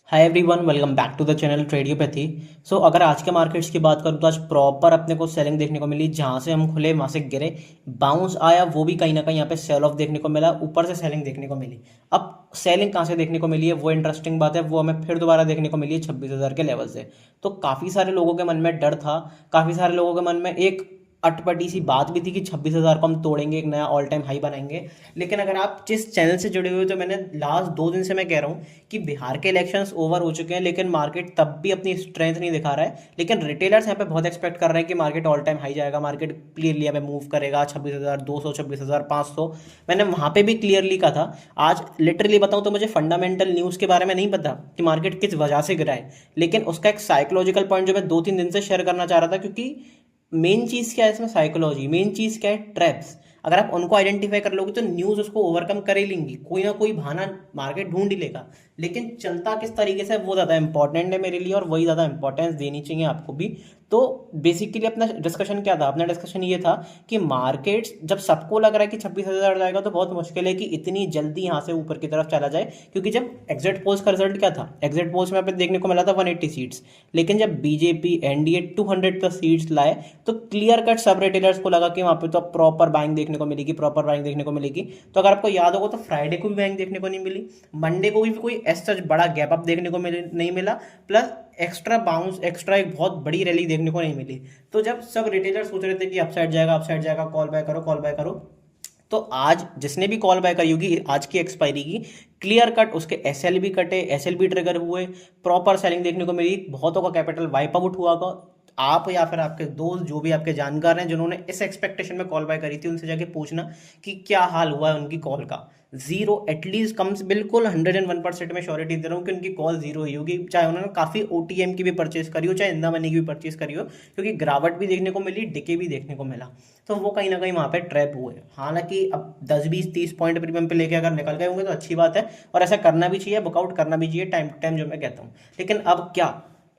Hi everyone, welcome back to the channel ट्रेडियोपैथी। So अगर आज के मार्केट्स की बात करूँ तो आज प्रॉपर अपने को सेलिंग देखने को मिली। जहाँ से हम खुले वहाँ से गिरे, बाउंस आया, वो भी कहीं ना कहीं यहाँ पे सेल ऑफ देखने को मिला, ऊपर से सेलिंग देखने को मिली। अब सेलिंग कहाँ से देखने को मिली है वो इंटरेस्टिंग बात है, वो हमें फिर दोबारा देखने को मिली है 26,000 के लेवल से। तो काफ़ी सारे लोगों के मन में डर था, काफ़ी सारे लोगों के मन में एक अटपटी सी बात भी थी कि 26,000 को हम तोड़ेंगे, एक नया ऑल टाइम हाई बनाएंगे। लेकिन अगर आप जिस चैनल से जुड़े हुए हो, तो मैंने लास्ट 2 दिन से मैं कह रहा हूँ कि बिहार के इलेक्शंस ओवर हो चुके हैं, लेकिन मार्केट तब भी अपनी स्ट्रेंथ नहीं दिखा रहा है। लेकिन रिटेलर्स यहाँ पे बहुत एक्सपेक्ट कर रहे हैं कि मार्केट ऑल टाइम हाई जाएगा, मार्केट क्लियरली यहाँ पे मूव करेगा 26,200, 26,500। मैंने वहाँ पे भी क्लियरली कहा था। आज लिटरली बताऊँ तो मुझे फंडामेंटल न्यूज़ के बारे में नहीं पता कि मार्केट किस वजह से गिरा है, लेकिन उसका एक साइकोलॉजिकल पॉइंट जो मैं 2-3 दिन से शेयर करना चाह रहा था। क्योंकि मेन चीज़ क्या है इसमें, साइकोलॉजी। मेन चीज़ क्या है, ट्रैप्स। अगर आप उनको आइडेंटिफाई कर लोगे तो न्यूज़ उसको ओवरकम कर ही लेंगी, कोई ना कोई बहाना मार्केट ढूंढ ही लेगा। लेकिन चलता किस तरीके से वो ज़्यादा इंपॉर्टेंट है मेरे लिए, और वही ज़्यादा इंपॉर्टेंस देनी चाहिए आपको भी। तो बेसिकली अपना डिस्कशन क्या था, अपना डिस्कशन ये था कि मार्केट्स जब सबको लग रहा है कि 26,000 जाएगा तो बहुत मुश्किल है कि इतनी जल्दी यहाँ से ऊपर की तरफ चला जाए। क्योंकि जब एग्जिट पोल्स का रिजल्ट क्या था, एग्जिट पोल्स में यहाँ पे देखने को मिला था 180 सीट्स, लेकिन जब बीजेपी एनडीए 200 प्लस सीट्स लाए तो क्लियर कट सब रिटेलर्स को लगा कि वहाँ पे तो प्रॉपर बाइंग देखने को मिलेगी, प्रॉपर बाइंग देखने को मिलेगी। तो अगर आपको याद होगा तो फ्राइडे को भी बाइंग देखने को नहीं मिली, मंडे को भी कोई ऐसा बड़ा गैप अप देखने को नहीं मिला, प्लस एक्स्ट्रा बाउंस, एक्स्ट्रा एक बहुत बड़ी रैली देखने को नहीं मिली। तो जब सब रिटेलर सोच रहे थे कि अपसाइड जाएगा, अपसाइड जाएगा, कॉल बाय करो, कॉल बाय करो, तो आज जिसने भी कॉल बाय करी होगी आज की एक्सपायरी की, क्लियर कट उसके एसएल भी कटे, एसएल भी ट्रिगर हुए, प्रॉपर सेलिंग देखने को मिली, बहुतों का कैपिटल वाइप आउट हुआ होगा। आप या फिर आपके दोस्त जो भी आपके जानकार हैं जिन्होंने इस एक्सपेक्टेशन में कॉल बाय करी थी, उनसे जाके पूछना कि क्या हाल हुआ है उनकी कॉल का। जीरो एटलीस्ट कम्स, बिल्कुल 101% में श्योरिटी दे रहा हूँ कि उनकी कॉल जीरो ही होगी, चाहे उन्होंने काफ़ी ओटीएम की भी परचेज करी हो, चाहे इंदा मनी की भी परचेज करी हो। क्योंकि गिरावट भी देखने को मिली, डिके भी देखने को मिला, तो वो कहीं ना कहीं वहाँ पे ट्रैप हुए। हालांकि अब 10-20-30 पॉइंट प्रीमियम पे लेके अगर निकल गए होंगे तो अच्छी बात है, और ऐसा करना भी चाहिए, वर्कआउट करना भी चाहिए टाइम टू टाइम, जो मैं कहता हूँ। लेकिन अब क्या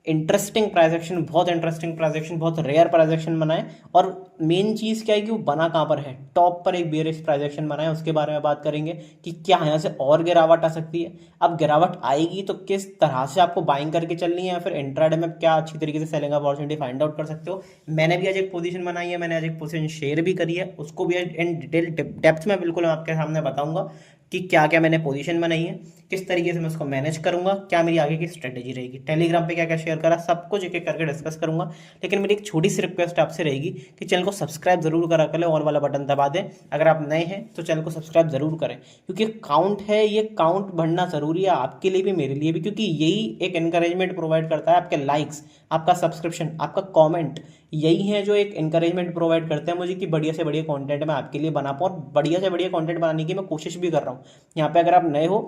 इंटरेस्टिंग प्राइस एक्शन, बहुत इंटरेस्टिंग प्राइस एक्शन, बहुत रेयर प्राइस एक्शन बना है। और मेन चीज़ क्या है कि वो बना कहाँ पर है, टॉप पर एक बेयरिश प्राइस एक्शन बना है। उसके बारे में बात करेंगे कि क्या यहाँ से और गिरावट आ सकती है। अब गिरावट आएगी तो किस तरह से आपको बाइंग करके चलनी है, या फिर इंट्राडे में क्या अच्छी तरीके से सेलिंग अपॉर्चुनिटी फाइंड आउट कर सकते हो। मैंने भी आज एक पोजीशन बनाई है, मैंने आज एक पोजीशन शेयर भी करी है, उसको भी इन डिटेल डेप्थ में बिल्कुल आपके सामने बताऊंगा कि क्या क्या मैंने पोजीशन बनाई है, किस तरीके से मैं उसको मैनेज करूंगा, क्या मेरी आगे की स्ट्रेटेजी रहेगी, टेलीग्राम पे क्या क्या शेयर करा, सब कुछ एक एक करके डिस्कस करूंगा। लेकिन मेरी एक छोटी सी रिक्वेस्ट आपसे रहेगी कि चैनल को सब्सक्राइब जरूर करा करें, ऑल वाला बटन दबा दें। अगर आप नए हैं तो चैनल को सब्सक्राइब जरूर करें, क्योंकि काउंट है, ये काउंट बढ़ना जरूरी है आपके लिए भी, मेरे लिए भी। क्योंकि यही एक इंकरेजमेंट प्रोवाइड करता है, आपके लाइक्स, आपका सब्सक्रिप्शन, आपका कॉमेंट, यही है जो एक इंकरेजमेंट प्रोवाइड करते हैं मुझे कि बढ़िया से बढ़िया कंटेंट मैं आपके लिए बना पाऊँ, और बढ़िया से बढ़िया कंटेंट बनाने की मैं कोशिश भी कर रहा हूँ। यहाँ पे अगर आप नए हो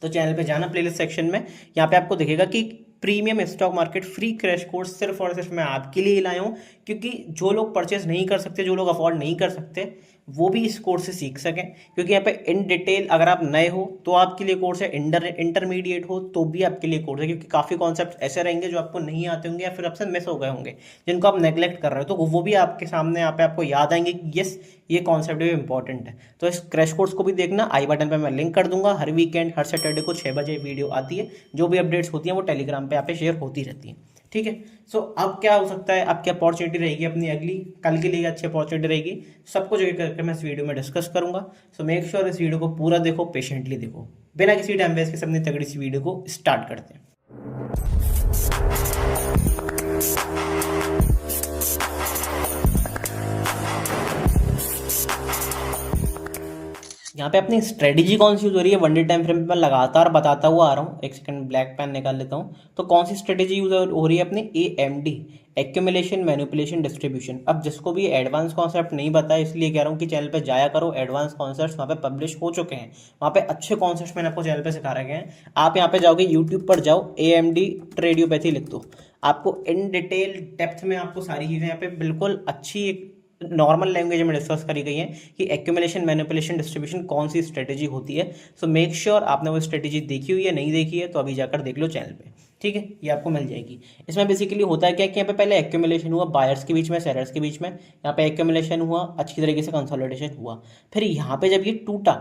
तो चैनल पे जाना, प्लेलिस्ट सेक्शन में यहाँ पे आपको दिखेगा कि premium stock market free crash course सिर्फ और सिर्फ मैं आपके लिए लाया हूँ। क्योंकि जो लोग परचेज नहीं कर सकते, जो लोग अफोर्ड नहीं कर सकते, वो भी इस कोर्स से सीख सकें। क्योंकि यहाँ पे इन डिटेल, अगर आप नए हो तो आपके लिए कोर्स है, इंटरमीडिएट हो तो भी आपके लिए कोर्स है। क्योंकि काफ़ी कॉन्सेप्ट ऐसे रहेंगे जो आपको नहीं आते होंगे, या फिर आपसे मिस हो गए होंगे, जिनको आप नेग्लेक्ट कर रहे हो, तो वो भी आपके सामने यहाँ पे आपको याद आएंगे कि यस, ये कॉन्सेप्ट भी इंपॉर्टेंट है। तो इस क्रैश कोर्स को भी देखना, आई बटन पे मैं लिंक कर दूंगा। हर वीकेंड, हर सैटरडे को 6 बजे वीडियो आती है, जो भी अपडेट्स होती हैं वो टेलीग्राम पे यहाँ पे शेयर होती रहती हैं। ठीक है। सो अब क्या हो सकता है, अब क्या अपॉर्चुनिटी रहेगी अपनी अगली, कल के लिए अच्छी अपॉर्चुनिटी रहेगी, सब कुछ एक करके मैं इस वीडियो में डिस्कस करूंगा। सो मेक श्योर इस वीडियो को पूरा देखो, पेशेंटली देखो, बिना किसी टाइम वेस्ट के। सबने तगड़ी सी वीडियो को स्टार्ट करते हैं। यहाँ पे अपनी स्ट्रेटेजी कौन सी यूज हो रही है, वनडे टाइम फ्रेम पे मैं लगातार बताता हुआ आ रहा हूँ। एक सेकंड ब्लैक पेन निकाल लेता हूँ। तो कौन सी स्ट्रेटेजी यूज हो रही है अपनी, AMD, एक्यूमुलेशन, मैनिपुलेशन, डिस्ट्रीब्यूशन। अब जिसको भी एडवांस कॉन्सेप्ट नहीं पता है, इसलिए कह रहा हूँ कि चैनल पे जाया करो, एडवांस कॉन्सेप्ट वहाँ पे पब्लिश हो चुके हैं, वहाँ पे अच्छे कॉन्सेप्ट मैंने आपको चैनल पे सिखा रखे हैं। आप यहाँ पे जाओगे, यूट्यूब पर जाओ, AMD ट्रेडियोपैथी लिख दो, आपको इन डिटेल डेप्थ में आपको सारी चीज़ें यहाँ पे बिल्कुल अच्छी एक नॉर्मल लैंग्वेज में डिस्कस करी गई है कि एक्यूमुलेशन, मैनिपुलेशन, डिस्ट्रीब्यूशन कौन सी स्ट्रेटेजी होती है। सो मेक श्योर आपने वो स्ट्रेटेजी देखी हुई है, नहीं देखी है तो अभी जाकर देख लो चैनल पे। ठीक है, ये आपको मिल जाएगी। इसमें बेसिकली होता है क्या कि यहाँ पे पहले एक्यूमुलेशन हुआ बायर्स के बीच में, सेलर्स के बीच में, यहाँ पे एक्यूमुलेशन हुआ, अच्छी तरीके से कंसोलिडेशन हुआ। फिर यहाँ पे जब ये टूटा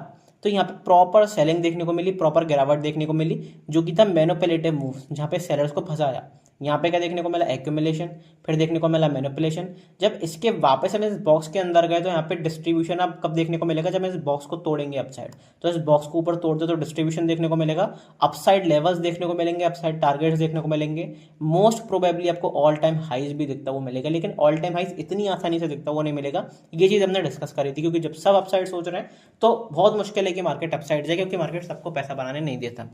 तो यहाँ पे प्रॉपर सेलिंग देखने को मिली, प्रॉपर गिरावट देखने को मिली, जो कि था मैनिपुलेटिव मूव, जहाँ पे सेलर्स को फंसाया। यहाँ पे क्या देखने को मिला, एक्यूमुलेशन, फिर देखने को मिला मैनिपुलेशन। जब इसके वापस हम इस बॉक्स के अंदर गए तो यहाँ पे डिस्ट्रीब्यूशन अब कब देखने को मिलेगा, जब हम इस बॉक्स को तोड़ेंगे अपसाइड। तो इस बॉक्स को ऊपर तोड़ दो तो डिस्ट्रीब्यूशन देखने को मिलेगा, अपसाइड लेवल्स देखने को मिलेंगे, अपसाइड टारगेट्स देखने को मिलेंगे। मोस्ट प्रोबेबली आपको ऑल टाइम हाइज भी दिखता हुआ मिलेगा, लेकिन ऑल टाइम हाइज इतनी आसानी से दिखता हुआ नहीं मिलेगा। ये चीज़ हमने डिस्कस करी थी, क्योंकि जब सब अपसाइड सोच रहे हैं तो बहुत मुश्किल है कि मार्केट अपसाइड जाए, क्योंकि मार्केट सबको पैसा बनाने नहीं देता।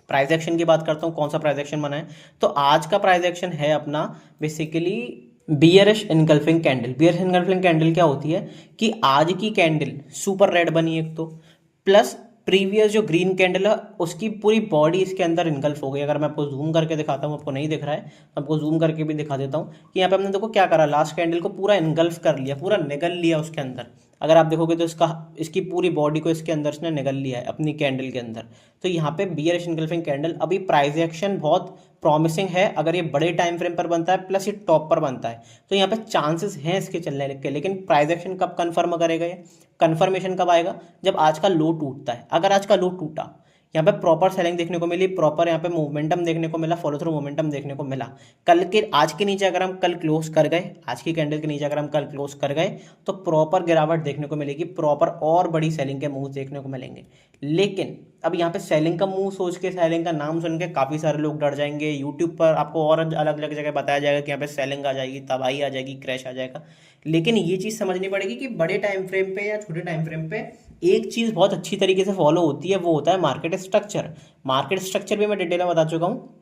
प्राइस एक्शन की बात करता हूँ, कौन सा प्राइस एक्शन बना है, तो आज का प्राइस एक्शन है अपना basically bearish engulfing candle. Bearish engulfing candle क्या होती है कि आज की कैंडल सुपर रेड बनी एक तो, प्लस प्रीवियस जो ग्रीन कैंडल है उसकी पूरी बॉडी इसके अंदर इनगल्फ हो गई। अगर मैं आपको जूम करके दिखाता हूँ, आपको नहीं दिख रहा है, आपको जूम करके भी दिखा देता हूँ कि यहाँ पे हमने देखो क्या करा, लास्ट कैंडल को पूरा इनगल्फ कर लिया, पूरा निगल लिया उसके अंदर। अगर आप देखोगे तो इसकी पूरी बॉडी को इसके अंदर इसने निगल लिया है अपनी कैंडल के अंदर। तो यहाँ पे बियरिश इनगल्फिंग कैंडल, अभी प्राइस एक्शन बहुत प्रॉमिसिंग है अगर ये बड़े टाइम फ्रेम पर बनता है, प्लस ये टॉप पर बनता है, तो यहाँ पे चांसेस हैं इसके चलने के। लेकिन प्राइस एक्शन कब कंफर्म करेगा, ये कंफर्मेशन कब आएगा, जब आज का लो टूटता है। अगर आज का लो टूटा, यहाँ पे प्रॉपर सेलिंग देखने को मिली, प्रॉपर यहाँ पे मोमेंटम देखने को मिला, फॉलो थ्रू मोमेंटम देखने को मिला, कल के आज के नीचे अगर हम कल क्लोज कर गए, आज की कैंडल के नीचे अगर हम कल क्लोज कर गए तो प्रॉपर गिरावट देखने को मिलेगी, प्रॉपर और बड़ी सेलिंग के मूव देखने को मिलेंगे। लेकिन अब यहाँ पे सेलिंग का मूव सोच के, सेलिंग का नाम सुन के काफ़ी सारे लोग डर जाएंगे। यूट्यूब पर आपको और अलग अलग जगह बताया जाएगा कि यहाँ पे सेलिंग आ जाएगी, तबाही आ जाएगी, क्रैश आ जाएगा। लेकिन ये चीज़ समझनी पड़ेगी कि बड़े टाइम फ्रेम पे या छोटे टाइम फ्रेम पे एक चीज़ बहुत अच्छी तरीके से फॉलो होती है, वो होता है मार्केट स्ट्रक्चर। मार्केट स्ट्रक्चर भी मैं डिटेल में बता चुका हूँ,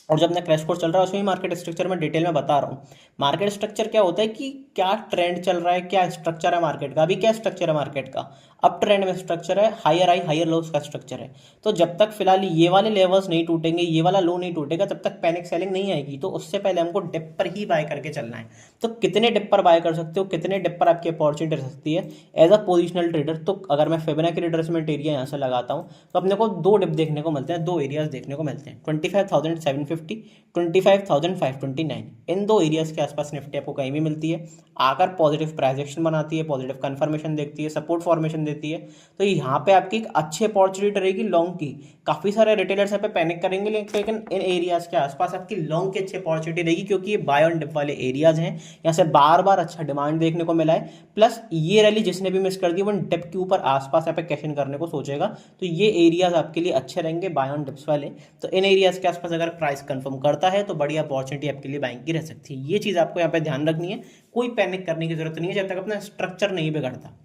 और जब अपना क्रैश कोर्स चल रहा है उसमें मार्केट स्ट्रक्चर में डिटेल में बता रहा हूँ। मार्केट स्ट्रक्चर क्या होता है कि क्या ट्रेंड चल रहा है, क्या स्ट्रक्चर है मार्केट का, अभी क्या स्ट्रक्चर है मार्केट का, अप ट्रेंड में स्ट्रक्चर है, हायर हाई हायर लोस का स्ट्रक्चर है। तो जब तक फिलहाल ये वाले लेवल्स नहीं टूटेंगे, ये वाला लो नहीं टूटेगा, तब तक पैनिक सेलिंग नहीं आएगी। तो उससे पहले हमको डिप पर ही बाय करके चलना है। तो कितने डिप पर बाय कर सकते हो, कितने डिप पर आपकी अपॉर्चुनिटी रह सकती है एज अ पोजिशनल ट्रेडर। तो अगर मैं फिबोनाची रिट्रेसमेंट एरिया यहाँ से लगाता हूँ तो अपने को दो डिप देखने को मिलते हैं, दो एरियाज देखने को मिलते हैं, 25,750, 25,529। इन दो एरियाज के आसपास निफ्टी आपको कहीं भी मिलती है, आकर पॉजिटिव प्राइस एक्शन बनाती है, पॉजिटिव कंफर्मेशन देखती है, सपोर्ट फॉर्मेशन देती है। तो यहाँ पे आपकी एक अच्छी अपॉर्चुनिटी रहेगी लॉन्ग की। काफ़ी सारे रिटेलर्स यहाँ पे पैनिक करेंगे, लेकिन इन एरियाज के आसपास आपकी लॉन्ग की अच्छी अपॉर्चुनिटी रहेगी, क्योंकि ये बाय ऑन डिप वाले एरियाज हैं। यहाँ से बार बार अच्छा डिमांड देखने को मिला है, प्लस ये रैली जिसने भी मिस कर दी वो डिप के ऊपर आसपास यहाँ पे कैश इन करने को सोचेगा। तो ये एरियाज आपके लिए अच्छे रहेंगे बाय ऑन डिप्स वाले। तो इन एरियाज के आसपास अगर प्राइस कंफर्म करता है तो बड़ी अपॉर्चुनिटी आपके लिए बाइंग की रह सकती है। ये चीज़ आपको यहाँ पे ध्यान रखनी है, कोई पैनिक करने की जरूरत नहीं है जब तक अपना स्ट्रक्चर नहीं बिगड़ता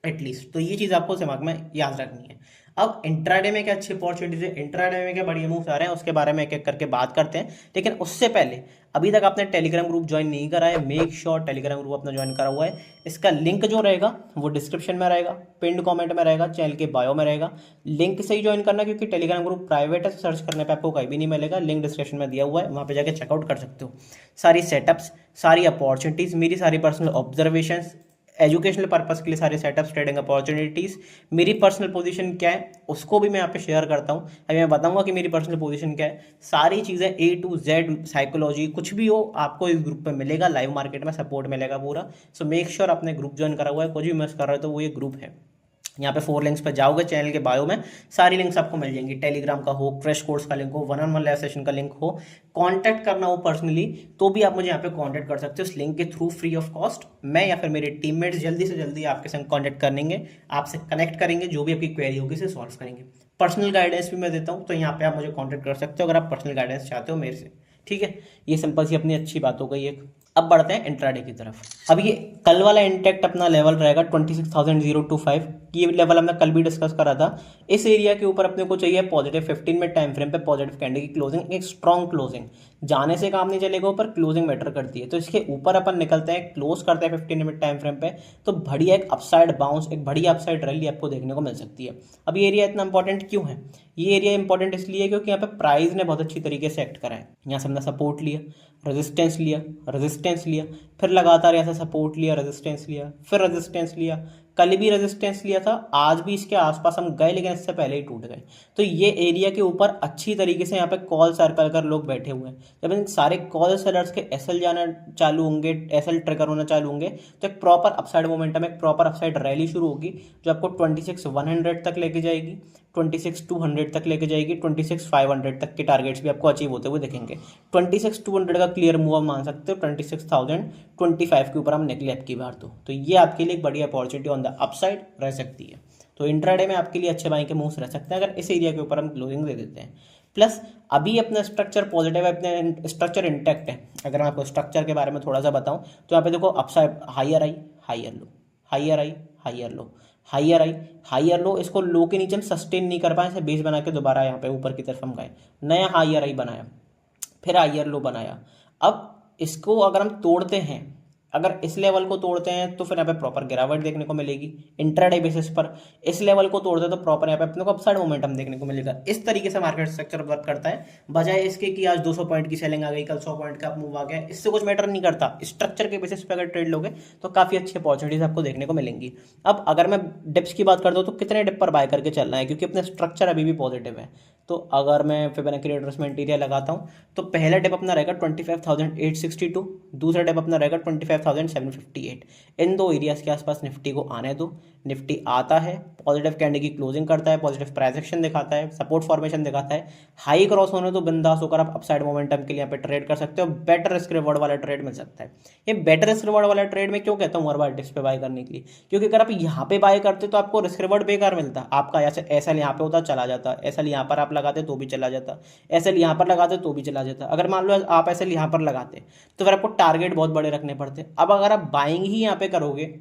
एटलीस्ट। तो ये चीज़ आपको दिमाग में याद रखनी है। अब इंट्राडे में क्या अच्छी अपॉर्चुनिटीज है, इंट्राडे में क्या बढ़िया मूव्स आ रहे हैं, उसके बारे में एक एक करके बात करते हैं। लेकिन उससे पहले अभी तक आपने टेलीग्राम ग्रुप ज्वाइन नहीं करा है, मेक श्योर टेलीग्राम ग्रुप अपना ज्वाइन करा हुआ है। इसका लिंक जो रहेगा वो डिस्क्रिप्शन में रहेगा, पिंड कमेंट में रहेगा, चैनल के बायो में रहेगा। लिंक से ही ज्वाइन करना, क्योंकि टेलीग्राम ग्रुप प्राइवेट है, सर्च करने पे आपको कहीं भी नहीं मिलेगा। लिंक डिस्क्रिप्शन में दिया हुआ है, वहाँ पे जाके चेकआउट कर सकते हो। सारी सेटअप्स, सारी अपॉर्चुनिटीज़, मेरी सारी पर्सनल ऑब्जर्वेशंस, एजुकेशनल पर्पस के लिए सारे सेटअप्स, ट्रेडिंग अपॉर्चुनिटीज़, मेरी पर्सनल पोजीशन क्या है उसको भी मैं यहाँ पे शेयर करता हूँ। अभी मैं बताऊंगा कि मेरी पर्सनल पोजीशन क्या है। सारी चीज़ें A to Z, साइकोलॉजी, कुछ भी हो आपको इस ग्रुप पे मिलेगा। लाइव मार्केट में सपोर्ट मिलेगा पूरा। सो मेक श्योर आपने ग्रुप ज्वाइन करा हुआ है, कुछ भी मिस कर रहे हो तो वो ये ग्रुप है। यहाँ पे 4 लिंक्स पे जाओगे, चैनल के बायो में सारी लिंक्स आपको मिल जाएंगी। टेलीग्राम का हो, क्रैश कोर्स का लिंक हो, 1-on-1 लाइव सेशन का लिंक हो, कांटेक्ट करना हो पर्सनली तो भी आप मुझे यहाँ पे कांटेक्ट कर सकते हो उस लिंक के थ्रू, फ्री ऑफ कॉस्ट। मैं या फिर मेरे टीममेट्स जल्दी से जल्दी आपके संग कांटेक्ट करेंगे, आपसे कनेक्ट करेंगे, जो भी आपकी क्वेरी होगी इसे सॉल्व करेंगे। पर्सनल गाइडेंस भी मैं देता हूँ, तो यहाँ पे आप मुझे कॉन्टैक्ट कर सकते हो अगर आप पर्सनल गाइडेंस चाहते हो मेरे से। ठीक है, ये सिंपल सी अपनी अच्छी बात हो गई एक। अब बढ़ते हैं इंट्राडे की तरफ। अब ये कल वाला इंटैक्ट अपना लेवल रहेगा 26,025। ये लेवल हमने कल भी डिस्कस करा था। इस एरिया के ऊपर अपने को चाहिए पॉजिटिव 15 मिनट टाइम फ्रेम पे पॉजिटिव कैंडल की क्लोजिंग, एक स्ट्रॉन्ग क्लोजिंग। जाने से काम नहीं चलेगा, ऊपर क्लोजिंग मैटर करती है। तो इसके ऊपर अपन निकलते हैं, क्लोज करते हैं 15 मिनट टाइम फ्रेम पे, तो बढ़िया एक अपसाइड बाउंस, एक बढ़िया अपसाइड रैली आपको देखने को मिल सकती है। अब ये एरिया इतना इंपॉर्टेंट क्यों है? ये एरिया इंपॉर्टेंट इसलिए क्योंकि यहाँ पे प्राइस ने बहुत अच्छी तरीके से एक्ट करा है। यहाँ से हमने सपोर्ट लिया, रेजिस्टेंस लिया, रेजिस्टेंस लिया, फिर लगातार यहाँ से सपोर्ट लिया, रेजिस्टेंस लिया, फिर रेजिस्टेंस लिया, कल भी रेजिस्टेंस लिया था, आज भी इसके आसपास हम गए, लेकिन इससे पहले ही टूट गए। तो ये एरिया के ऊपर अच्छी तरीके से यहाँ पे कॉल सर्कल कर लोग बैठे हुए हैं। जब इन सारे कॉल सेलर्स के एसएल जाना चालू होंगे, एसएल ट्रिगर होना चालू होंगे, तो एक प्रॉपर अपसाइड मोमेंटम, एक प्रॉपर अपसाइड रैली शुरू होगी, जो आपको 26,100 तक लेके जाएगी, 26,200 तक लेके जाएगी, 26,500 तक के टारगेट्स भी आपको अचीव होते हुए दिखेंगे। 26,200 का क्लियर मूव आप मान सकते हो, 26,025 के ऊपर हम निकले अब की बार। तो ये आपके लिए एक बड़ी अपॉर्चुनिटी ऑन द अपसाइड रह सकती है। तो इंट्राडे में आपके लिए अच्छे बाइंग के मूव्स रह सकते हैं अगर इस एरिया के ऊपर हम क्लोजिंग दे देते हैं। प्लस अभी अपना स्ट्रक्चर पॉजिटिव है, अपने स्ट्रक्चर इंटैक्ट है। अगर मैं आपको स्ट्रक्चर के बारे में थोड़ा सा बताऊं तो यहाँ पे देखो अपसाइड हायर आई, हायर लो, हायर आई, हायर लो, हायर आई, हायर लो। इसको लो के नीचे हम सस्टेन नहीं कर पाए, इसे बेस बना के दोबारा यहाँ पे ऊपर की तरफ हम गए, नया हायर आई बनाया, फिर हायर लो बनाया। अब इसको अगर हम तोड़ते हैं, अगर इस लेवल को तोड़ते हैं तो फिर यहाँ पे प्रॉपर गिरावट देखने को मिलेगी इंट्राडे बेसिस पर। इस लेवल को तोड़ते हैं तो प्रॉपर यहाँ पे अपने को अपसाइड मोमेंटम देखने को मिलेगा। इस तरीके से मार्केट स्ट्रक्चर वर्क करता है, बजाय इसके कि आज 200 पॉइंट की सेलिंग आ गई, कल 100 पॉइंट का मूव आ गया, इससे कुछ मैटर नहीं करता। स्ट्रक्चर के बेसिस पे अगर ट्रेड लोगे तो काफी अच्छी अपॉर्चुनिटीज आपको देखने को मिलेंगी। अब अगर मैं डिप्स की बात करता हूँ तो कितने डिप पर बाय करके चलना है, क्योंकि अपना स्ट्रक्चर अभी भी पॉजिटिव है। तो अगर मैं फिबोनाची रिट्रेसमेंट एरिया लगाता हूँ तो पहला डिप अपना रहेगा 25,862, दूसरा डिप अपना रहेगा 25,758। इन दो एरियाज के आसपास निफ्टी को आने दो। निफ्टी आता है, पॉजिटिव कैंडल की क्लोजिंग करता है, पॉजिटिव प्राइस एक्शन दिखाता है, सपोर्ट फॉर्मेशन दिखाता है, हाई क्रॉस होने तो बिंदास होकर आप अपसाइड मोमेंटम के लिए यहाँ पे ट्रेड कर सकते हो। बेटर रिस्क रिवॉर्ड वाला ट्रेड मिल सकता है। ये बेटर रिस्क रिवॉर्ड वाला ट्रेड में क्यों कहता हूँ हर बार डिप्स पे बाय करने के लिए, क्योंकि अगर आप यहाँ पे बाय करते तो आपको रिस्क रिवॉर्ड बेकार मिलता। आपका ऐसा यहाँ पे होता चला जाता, ऐसा यहाँ पर आप लगाते तो भी चला जाता, ऐसा यहाँ पर लगाते तो भी चला जाता। अगर मान लो आप ऐसे यहाँ पर लगाते तो फिर आपको टारगेट बहुत बड़े रखने पड़ते। अब अगर आप बाइंग ही यहाँ पे करोगे,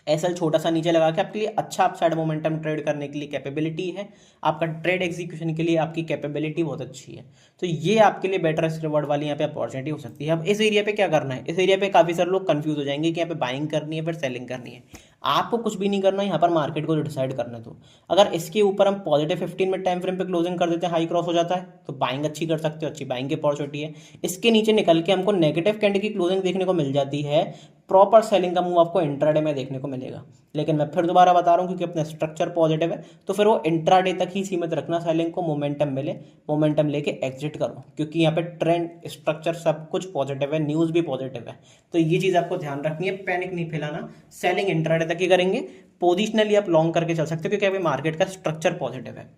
एसएल छोटा सा नीचे लगा के, आपके लिए अच्छा अपसाइड मोमेंटम ट्रेड करने के लिए कैपेबिलिटी है, आपका ट्रेड एग्जीक्यूशन के लिए आपकी कैपेबिलिटी बहुत अच्छी है। तो ये आपके लिए बेटर रिस्क रिवॉर्ड वाली यहाँ पे अपॉर्चुनिटी हो सकती है। अब इस एरिया पे क्या करना है, इस एरिया पे काफी सारे लोग कंफ्यूज हो जाएंगे कि यहाँ पे बाइंग करनी है फिर सेलिंग करनी है। आपको कुछ भी नहीं करना, यहाँ पर मार्केट को डिसाइड करने दो। अगर इसके ऊपर हम पॉजिटिव 15 मिनट टाइम फ्रेम पे क्लोजिंग कर देते हैं, हाई क्रॉस हो जाता है तो बाइंग अच्छी कर सकते हो, अच्छी बाइंग की अपॉर्चुनिटी है। इसके नीचे निकल के हमको नेगेटिव कैंडल की क्लोजिंग देखने को मिल जाती है, प्रॉपर सेलिंग का मूव आपको इंट्राडे में देखने को मिलेगा। लेकिन मैं फिर दोबारा बता रहा हूँ, क्योंकि अपना स्ट्रक्चर पॉजिटिव है तो फिर वो इंट्राडे तक ही सीमित रखना सेलिंग को, मोमेंटम मिले मोमेंटम लेके एग्जिट करो, क्योंकि यहाँ पे ट्रेंड स्ट्रक्चर सब कुछ पॉजिटिव है, न्यूज़ भी पॉजिटिव है। तो ये चीज़ आपको ध्यान रखनी है, पैनिक नहीं फैलाना, सेलिंग इंट्राडे तक ही करेंगे। पोजिशनली आप लॉन्ग करके चल सकते हो क्योंकि अभी मार्केट का स्ट्रक्चर पॉजिटिव है।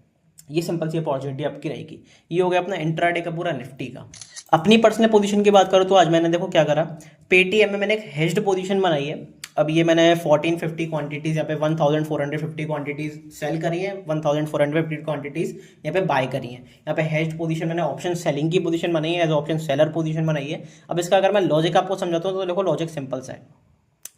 ये सिंपल सी अपॉर्चुनिटी आपकी रहेगी। ये हो गया अपना इंट्राडे का पूरा निफ्टी का। अपनी पर्सनल पोजीशन की बात करूँ तो आज मैंने देखो क्या करा, पेटीएम में मैंने एक हेज्ड पोजीशन बनाई है। अब ये मैंने 1450 क्वांटिटीज यहाँ पे 1450 क्वांटिटीज सेल करी है, 1450 क्वांटिटीज यहाँ पे बाय करी है। यहाँ पे हेज्ड पोजीशन मैंने ऑप्शन सेलिंग की पोजीशन बनाई है, एज ऑप्शन सेलर पोजीशन बनाई है। अब इसका अगर मैं लॉजिक आपको समझाता हूँ तो देखो लॉजिक सिंपल सा है।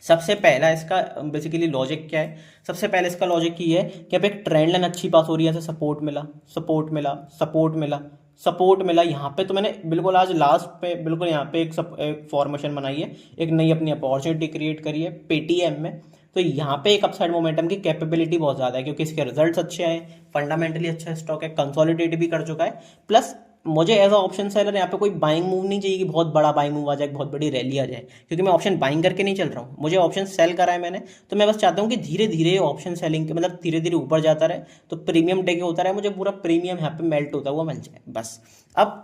सबसे पहला इसका बेसिकली लॉजिक क्या है, सबसे पहले इसका लॉजिक ये है कि अब एक ट्रेंड लाइन अच्छी पास हो रही है, जैसे सपोर्ट मिला, सपोर्ट मिला, सपोर्ट मिला, सपोर्ट मिला। यहाँ पे तो मैंने बिल्कुल आज लास्ट पे बिल्कुल यहाँ पे एक फॉर्मेशन बनाई है, एक नई अपनी अपॉर्चुनिटी क्रिएट करी है पेटीएम में। तो यहाँ पे एक अपसाइड मोमेंटम की कैपेबिलिटी बहुत ज़्यादा है, क्योंकि इसके रिजल्ट्स अच्छे हैं, फंडामेंटली अच्छा स्टॉक है, कंसोलिडेट भी कर चुका है। प्लस मुझे एज अ ऑप्शन सेलर यहाँ पे कोई बाइंग मूव नहीं चाहिए कि बहुत बड़ा बाइंग मूव आ जाए, बहुत बड़ी रैली आ जाए, क्योंकि मैं ऑप्शन बाइंग करके नहीं चल रहा हूँ, मुझे ऑप्शन सेल करा है मैंने। तो मैं बस चाहता हूँ कि धीरे धीरे ऑप्शन सेलिंग के मतलब धीरे धीरे ऊपर जाता रहे, तो प्रीमियम टेक होता रहे, मुझे पूरा प्रीमियम यहाँ पे मेल्ट होता हुआ मिल जाए बस। अब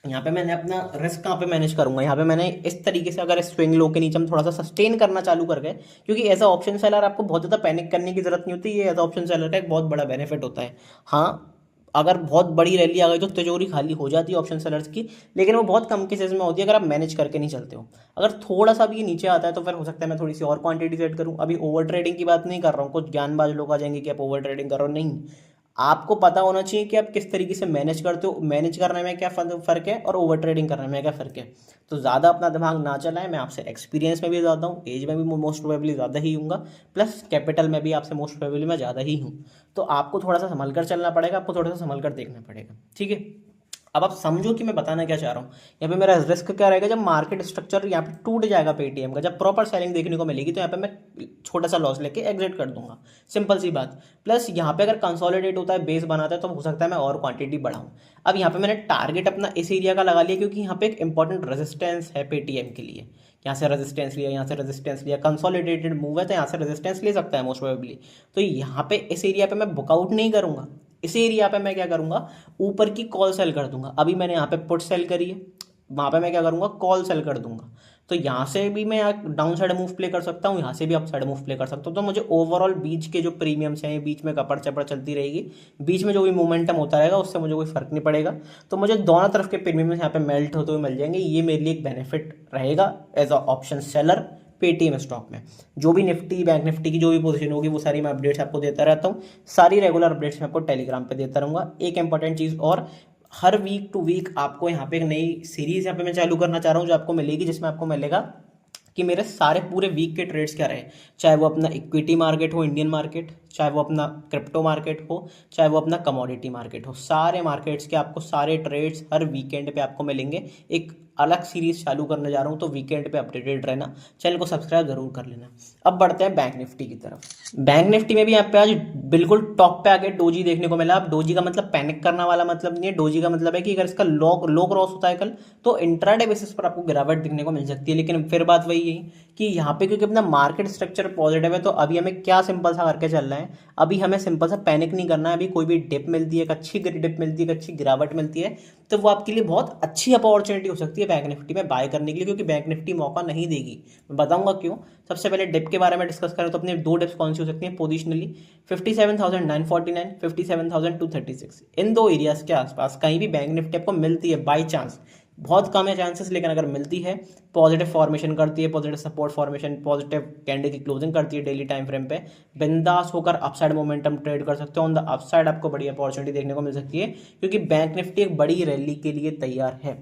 यहाँ पे मैंने अपना रिस्क कहाँ पे मैनेज करूंगा, यहाँ पे मैंने इस तरीके से अगर स्विंग लो के नीचे हम थोड़ा सा सस्टेन करना चालू कर गए, क्योंकि एज अ ऑप्शन सेलर आपको बहुत ज़्यादा पैनिक करने की जरूरत नहीं होती, ये एज अ ऑप्शन सेलर का एक बहुत बड़ा बेनिफिट होता है। हाँ, अगर बहुत बड़ी रैली आ गई तो तिजोरी खाली हो जाती है ऑप्शन सेलर्स की, लेकिन वो बहुत कम केसेस में होती है अगर आप मैनेज करके नहीं चलते हो। अगर थोड़ा सा भी नीचे आता है तो फिर हो सकता है मैं थोड़ी सी और क्वांटिटी सेट करूं। अभी ओवर ट्रेडिंग की बात नहीं कर रहा हूँ, कुछ ज्ञानबाज लोग आ जाएंगे कि आप ओवर ट्रेडिंग करो, नहीं। आपको पता होना चाहिए कि आप किस तरीके से मैनेज करते हो, मैनेज करने में क्या फ़र्क है और ओवर ट्रेडिंग करने में क्या फ़र्क है। तो ज़्यादा अपना दिमाग ना चलाएं, मैं आपसे एक्सपीरियंस में भी ज़्यादा हूँ, एज में भी मोस्ट प्रोबेबली ज़्यादा ही हूँगा, प्लस कैपिटल में भी आपसे मोस्ट प्रोबेबली मैं ज़्यादा ही हूँ। तो आपको थोड़ा सा संभल कर चलना पड़ेगा, आपको थोड़ा सा संभल कर देखना पड़ेगा, ठीक है। अब आप समझो कि मैं बताना क्या चाह रहा हूँ। यहाँ पे मेरा रिस्क क्या रहेगा, जब मार्केट स्ट्रक्चर यहाँ पे टूट जाएगा पेटीएम का, जब प्रॉपर सेलिंग देखने को मिलेगी तो यहाँ पे मैं छोटा सा लॉस लेके एग्जिट कर दूंगा, सिंपल सी बात। प्लस यहाँ पे अगर कंसोलिडेट होता है, बेस बनाता है, तो हो सकता है मैं और क्वांटिटी बढ़ाऊँ। अब यहाँ पे मैंने टारगेट अपना इस एरिया का लगा लिया, क्योंकि यहाँ पे एक इंपॉर्टेंट रेजिस्टेंस है पेटीएम के लिए। यहाँ से रेजिस्टेंस लिया, यहाँ से रेजिस्टेंस लिया, कंसोलिडेटेड मूव है तो यहाँ से रेजिस्टेंस ले सकता है मोस्ट प्रोबेबली। तो यहाँ पे इस एरिया पे मैं बुकआउट नहीं करूँगा, इस एरिया पे मैं क्या करूँगा, ऊपर की कॉल सेल कर दूंगा। अभी मैंने यहाँ पे पुट सेल करी है, वहाँ पे मैं क्या करूँगा, कॉल सेल कर दूंगा। तो यहाँ से भी मैं डाउन साइड मूव प्ले कर सकता हूँ, यहाँ से भी अप साइड मूव प्ले कर सकता हूँ। तो मुझे ओवरऑल बीच के जो प्रीमियम्स हैं, बीच में कपड़ चपड़ चलती रहेगी, बीच में जो भी मोमेंटम होता रहेगा उससे मुझे कोई फर्क नहीं पड़ेगा। तो मुझे दोनों तरफ के प्रीमियम्स यहाँ पे मेल्ट होते हुए मिल जाएंगे। ये मेरे लिए एक बेनिफिट रहेगा as a option seller Paytm stock में। जो भी निफ्टी, बैंक निफ्टी की जो भी पोजीशन होगी वो सारी मैं अपडेट्स आपको देता रहता हूँ। सारी रेगुलर अपडेट्स मैं आपको टेलीग्राम पे देता रहूँगा। एक इंपॉर्टेंट चीज़ और, हर वीक टू वीक आपको यहाँ पे एक नई सीरीज यहाँ पे मैं चालू करना चाह रहा हूँ, जो आपको मिलेगी, जिसमें आपको मिलेगा कि मेरे सारे पूरे वीक के ट्रेड्स क्या रहे। चाहे वो अपना इक्विटी मार्केट हो, इंडियन मार्केट, चाहे वो अपना क्रिप्टो मार्केट हो, चाहे वो अपना कमोडिटी मार्केट हो, सारे मार्केट्स के आपको सारे ट्रेड्स हर वीकेंड पे आपको मिलेंगे। एक अलग सीरीज चालू करने जा रहा हूँ, तो वीकेंड पे अपडेटेड रहना, चैनल को सब्सक्राइब जरूर कर लेना। अब बढ़ते हैं बैंक निफ्टी की तरफ। बैंक निफ्टी में भी यहाँ पे आज बिल्कुल टॉप पे आके डोजी देखने को मिला। अब डोजी का मतलब पैनिक करना वाला मतलब नहीं है, डोजी का मतलब है कि अगर इसका लो क्रॉस होता है कल, तो इंट्राडे बेसिस पर आपको गिरावट दिखने को मिल सकती है। लेकिन फिर बात वही है कि यहाँ पे क्योंकि अपना मार्केट स्ट्रक्चर पॉजिटिव है, तो अभी हमें क्या सिंपल सा करके चल रहा है, अभी हमें सिंपल सा पैनिक नहीं करना है। अभी कोई भी डिप मिलती है, एक अच्छी डिप मिलती है, एक अच्छी गिरावट मिलती है, तो वो आपके लिए बहुत अच्छी अपॉर्चुनिटी हो सकती है बैंक निफ्टी में बाय करने के लिए, क्योंकि बैंक निफ्टी मौका नहीं देगी। मैं बताऊंगा क्यों। सबसे पहले डिप के बारे में डिस्कस करें तो अपने दो डिप्स कौन सी हो सकती हैं पोजिशनली, 57,949, 57,236। इन दो एरियाज के आसपास कहीं भी बैंक निफ्टी आपको मिलती है बाई चांस, बहुत कम है चांसेस, लेकिन अगर मिलती है, पॉजिटिव फॉर्मेशन करती है, positive support formation, positive candle की क्लोजिंग करती है डेली टाइम फ्रेम पे, बिंदास होकर अपसाइड मोमेंटम ट्रेड कर सकते हो। ऑन द अपसाइड आपको बड़ी अपॉर्चुनिटी देखने को मिल सकती है, क्योंकि बैंक निफ्टी एक बड़ी रैली के लिए तैयार है।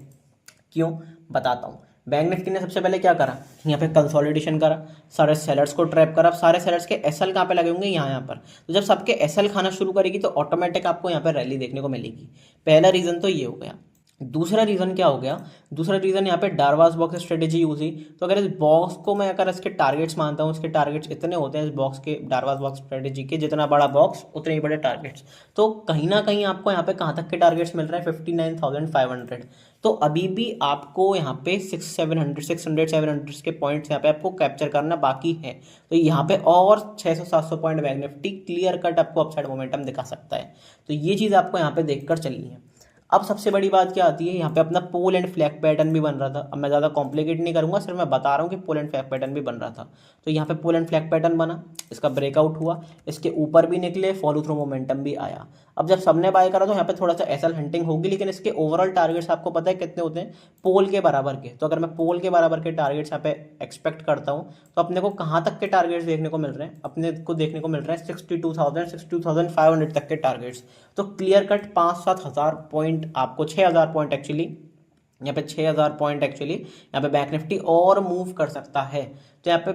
क्यों, बताता हूँ। बैंक निफ्टी ने सबसे पहले क्या करा, यहाँ पे कंसोलिडेशन करा, सारे सेलर्स को ट्रैप करा। अब सारे सेलर्स के एसएल कहाँ पे लगे होंगे, यहाँ पर। तो जब सबके एसएल खाना शुरू करेगी तो ऑटोमेटिक आपको यहाँ पे रैली देखने को मिलेगी। पहला रीजन तो ये हो गया। दूसरा रीज़न क्या हो गया, दूसरा रीज़न यहाँ पे डारवास बॉक्स स्ट्रेटेजी यूज हुई। तो अगर इस बॉक्स को मैं अगर इसके टारगेट्स मानता हूँ, इसके टारगेट्स इतने होते हैं इस बॉक्स के, डारवास बॉक्स स्ट्रेटेजी के, जितना बड़ा बॉक्स उतने ही बड़े टारगेट्स। तो कहीं ना कहीं आपको यहाँ पे कहाँ तक के टारगेट्स मिल रहे हैं, 59,500। तो अभी भी आपको यहाँ पे 600-700 के पॉइंट्स यहाँ पे आपको कैप्चर करना बाकी है। तो यहाँ पे और 600-700 point bank Nifty clear cut आपको अपसाइड मोमेंटम दिखा सकता है। तो ये चीज़ आपको यहाँ पे देखकर चलनी है। अब सबसे बड़ी बात क्या आती है, यहाँ पे अपना पोल एंड फ्लैग पैटर्न भी बन रहा था। अब मैं ज़्यादा कॉम्प्लिकेट नहीं करूँगा, सिर्फ मैं बता रहा हूँ कि पोल एंड फ्लैग पैटर्न भी बन रहा था। तो यहाँ पे पोल एंड फ्लैग पैटर्न बना, इसका ब्रेकआउट हुआ, इसके ऊपर भी निकले, फॉलो थ्रू मोमेंटम भी आया। अब जब सबने बाय करा तो यहाँ पे थोड़ा सा एसएल हंटिंग होगी, लेकिन इसके ओवरऑल टारगेट्स आपको पता है कितने होते हैं, पोल के बराबर के। तो अगर मैं पोल के बराबर के टारगेट्स यहाँ पे एक्सपेक्ट करता हूँ, तो अपने को कहाँ तक के टारगेट्स देखने को मिल रहे हैं, अपने को देखने को मिल रहे हैं 62,500 तक के टारगेट्स। तो क्लियर कट 5-7 हज़ार पॉइंट, आपको 6,000 पॉइंट एक्चुअली, यहाँ पे 6,000 पॉइंट एक्चुअली यहाँ पे बैंक निफ्टी और मूव कर सकता है। तो यहाँ पे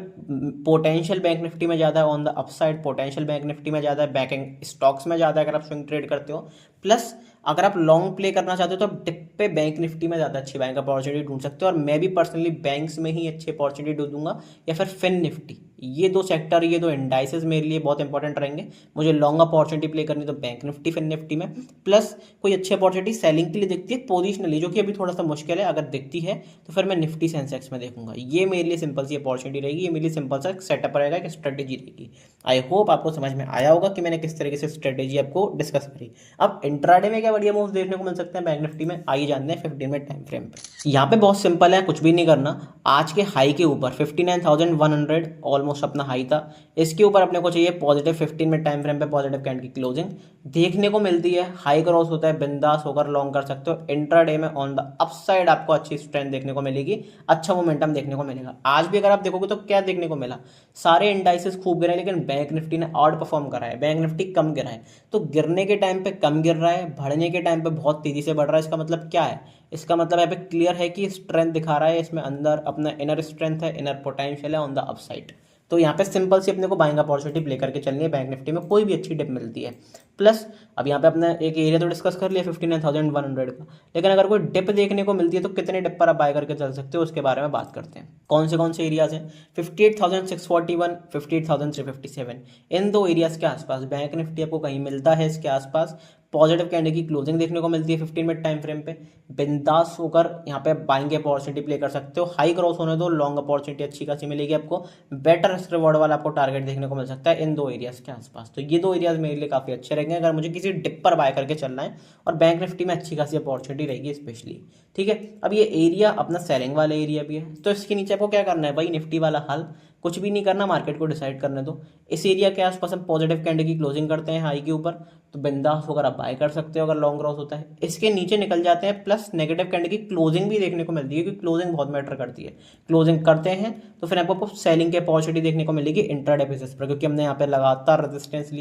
पोटेंशियल बैंक निफ्टी में ज़्यादा है, on the upside potential bank Nifty में ज़्यादा है, बैकिंग स्टॉक्स में ज़्यादा है अगर आप स्विंग ट्रेड करते हो। प्लस अगर आप लॉन्ग प्ले करना चाहते हो तो डिप पे बैंक निफ्टी में ज़्यादा अच्छी बाइंग अपॉर्चुनिटी ढूंढ सकते हो। और मैं भी पर्सनली बैंक्स में ही अच्छी अपॉर्चुनिटी ढूंढूंगा, या फिर फिन निफ्टी। ये दो सेक्टर, ये दो इंडाइसेस मेरे लिए बहुत इंपॉर्टेंट रहेंगे। मुझे लॉन्ग अपॉर्चुनिटी प्ले करनी तो बैंक निफ्टी, फिन निफ्टी में। प्लस कोई अच्छी अपॉर्चुनिटी सेलिंग के लिए दिखती है पोजिशनली, जो कि अभी थोड़ा सा मुश्किल है, अगर दिखती है तो फिर मैं निफ्टी सेंसेक्स में देखूंगा। ये मेरे लिए सिंपल सी अपॉर्चुनिटी रहेगी, ये मेरे लिए सिंपल सा सेटअप रहेगा, एक स्ट्रेटेजी रहेगी। आई होप आपको समझ में आया होगा कि मैंने किस तरीके से स्ट्रेटेजी आपको डिस्कस करी। अब इंट्राडे में क्या बढ़िया मूव्स देखने को मिल सकते हैं बैंक निफ्टी में, आइए जानते हैं 15 मिनट टाइम फ्रेम पे। यहाँ पे बहुत सिंपल है, कुछ भी नहीं करना। आज के हाई के ऊपर 59,100 ऑलमोस्ट अपना हाई था, इसके ऊपर अपने को चाहिए पॉजिटिव 15 मिनट टाइम फ्रेम पे पॉजिटिव कैंडल की क्लोजिंग देखने को मिलती है। हाई क्रॉस होता है, बिंदास होकर लॉन्ग कर सकते हो। इंट्राडे में ऑन द अपसाइड आपको अच्छी स्ट्रेंथ देखने को मिलेगी, अच्छा मोमेंटम देखने को मिलेगा। आज भी अगर आप देखोगे तो क्या देखने को मिला, सारे इंडाइसेस खूब गिरे, लेकिन बैंक निफ्टी ने आउट परफॉर्म करा है, बैंक निफ्टी कम गिरा है। तो गिरने के टाइम पे कम गिर रहा है, बढ़ने के टाइम पे बहुत तेजी से बढ़ रहा है। इसका मतलब क्या है, इसका मतलब यहाँ पे क्लियर है कि स्ट्रेंथ दिखा रहा है, इसमें अंदर अपना इनर स्ट्रेंथ है, इनर पोटेंशियल है ऑन द अपसाइड। तो यहाँ पे सिंपल सी अपने को बाइंग अपॉर्चुनिटी प्ले करके चलनी है बैंक निफ्टी में, कोई भी अच्छी डिप मिलती है। प्लस अब यहाँ पे अपने एक एरिया तो डिस्कस कर लिया 59,100 का, लेकिन अगर कोई डिप देखने को मिलती है तो कितने डिप पर आप बाय करके चल सकते हो उसके बारे में बात करते हैं। कौन से एरियाज हैं? 58,641, 58,357, इन दो एरियाज के आसपास बैंक निफ्टी आपको कहीं मिलता है। इसके आसपास पॉजिटिव कैंडल की क्लोजिंग देखने को मिलती है 15 मिनट टाइम फ्रेम पे, बिंदास होकर यहाँ पे बाइंग अपॉर्चुनिटी प्ले कर सकते हो। हाई क्रॉस होने दो, लॉन्ग अपॉर्चुनिटी अच्छी खासी मिलेगी आपको, बेटर रिस्क रिवॉर्ड वाला आपको टारगेट देखने को मिल सकता है इन दो एरियाज के आसपास। तो ये दो एरियाज मेरे लिए काफी अच्छे रहेंगे अगर मुझे किसी डिप पर बाय करके चलना है, और बैंक निफ्टी में अच्छी खासी अपॉर्चुनिटी रहेगी स्पेशली। ठीक है, अब ये एरिया अपना सेलिंग वाला एरिया भी है, तो इसके नीचे आपको क्या करना है भाई, निफ्टी वाला हाल, कुछ भी नहीं करना, मार्केट को डिसाइड करने दो। इस एरिया के आसपास हम पॉजिटिव कैंडल की क्लोजिंग करते हैं हाई के ऊपर, तो बिंदास होकर आप बाय कर सकते हो अगर लॉन्ग क्रॉस होता है। इसके नीचे निकल जाते हैं, प्लस नेगेटिव कैंडल की क्लोजिंग भी देखने को मिलती है, क्योंकि क्लोजिंग बहुत मैटर करती है। क्लोजिंग करते हैं तो फिर आपको सेलिंग की अपॉर्चुनिटी देखने को मिलेगी इंट्राडे बेसिस पर, क्योंकि हमने यहाँ पे लगातार रेजिस्टेंस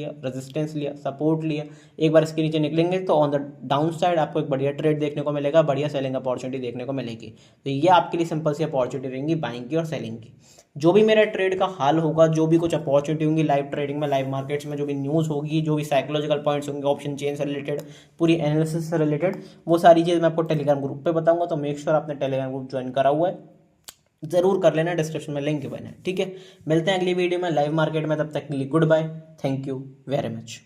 लिया, सपोर्ट लिया। एक बार इसके नीचे निकलेंगे तो ऑन द डाउन साइड आपको एक बढ़िया ट्रेड देखने को मिलेगा, बढ़िया सेलिंग अपॉर्चुनिटी देखने को मिलेगी। तो ये आपके लिए सिंपल सी अपॉर्चुनिटी रहेंगी बाइंग की और सेलिंग की। जो भी मेरा ट्रेड का हाल होगा, जो भी कुछ अपॉर्चुनिटी होंगी लाइव ट्रेडिंग में, लाइव मार्केट्स में, जो भी न्यूज़ होगी, जो भी साइकोलॉजिकल पॉइंट्स होंगे ऑप्शन चेन से रिलेटेड, पूरी एनालिसिस से रिलेटेड, वो सारी चीज़ मैं आपको टेलीग्राम ग्रुप पे बताऊंगा। तो मेक श्योर आपने टेलीग्राम ग्रुप ज्वाइन करा हुआ है, जरूर कर लेना, डिस्क्रिप्शन में लिंक गिवन है। ठीक है, मिलते हैं अगली वीडियो में लाइव मार्केट में, तब तक के लिए good bye, thank you very much.